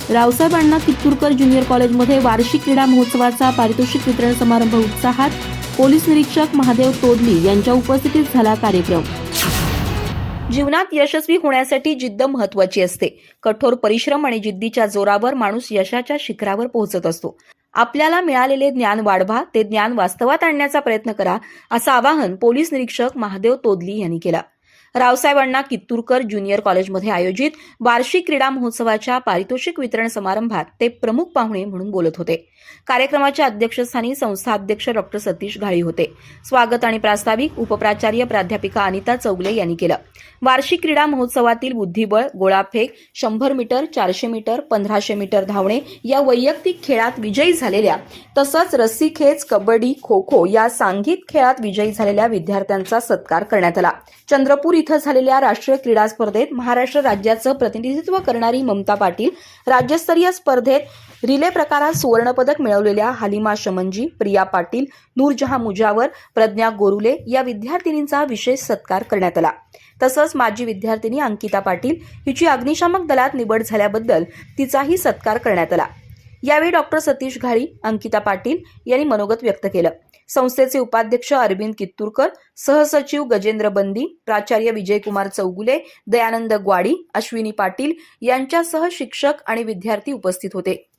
रावसाहेब अण्णा कित्तूरकर junior कॉलेजमध्ये वार्षिक क्रीडा महोत्सवाचा पारितोषिक वितरण समारंभ उत्साहात. पोलीस निरीक्षक महादेव तोदली यांच्या उपस्थितीत झाला कार्यक्रम. जीवनात यशस्वी होण्यासाठी जिद्द महत्त्वाची असते. कठोर परिश्रम आणि जिद्दीच्या जोरावर माणूस यशाच्या शिखरावर पोहोचत असतो. आपल्याला मिळालेले ज्ञान वाढवा, ते ज्ञान वास्तवात आणण्याचा प्रयत्न करा, असं आवाहन पोलीस निरीक्षक महादेव तोदली यांनी केलं. रावसाहेब अण्णा कित्तूरकर ज्युनियर कॉलेजमध्ये आयोजित वार्षिक क्रीडा महोत्सवाच्या पारितोषिक वितरण समारंभात ते प्रमुख पाहुणे म्हणून बोलत होते. कार्यक्रमाच्या अध्यक्षस्थानी संस्था अध्यक्ष डॉ. सतीश घाळी होते. स्वागत आणि प्रास्ताविक उपप्राचार्य प्राध्यापिका अनिता चौगले यांनी केलं. वार्षिक क्रीडा महोत्सवातील बुद्धिबळ, गोळाफेक, 100 मीटर, 400 मीटर, 1500 मीटर धावणे या वैयक्तिक खेळात विजयी झालेल्या, तसंच रस्सीखेच, कबड्डी, खो खो या सांघिक खेळात विजयी झालेल्या विद्यार्थ्यांचा सत्कार करण्यात आला. चंद्रपूर इथं झालेल्या राष्ट्रीय क्रीडा स्पर्धेत महाराष्ट्र राज्याचं प्रतिनिधित्व करणारी ममता पाटील, राज्यस्तरीय स्पर्धेत रिले प्रकारात सुवर्णपदक मिळवलेल्या हालिमा शमंजी, प्रिया पाटील, नूरजहां मुजावर, प्रज्ञा गोरुले या विद्यार्थिनींचा विशेष सत्कार करण्यात आला. तसंच माजी विद्यार्थिनी अंकिता पाटील हिची अग्निशामक दलात निवड झाल्याबद्दल तिचाही सत्कार करण्यात आला. यावेळी डॉ. सतीश घाळी, अंकिता पाटील यांनी मनोगत व्यक्त केलं. संस्थेचे उपाध्यक्ष अरविंद कित्तूरकर, सहसचिव गजेंद्र बंदी, प्राचार्य विजयकुमार चौगुले, दयानंद ग्वाडी, अश्विनी पाटील यांच्यासह शिक्षक आणि विद्यार्थी उपस्थित होते.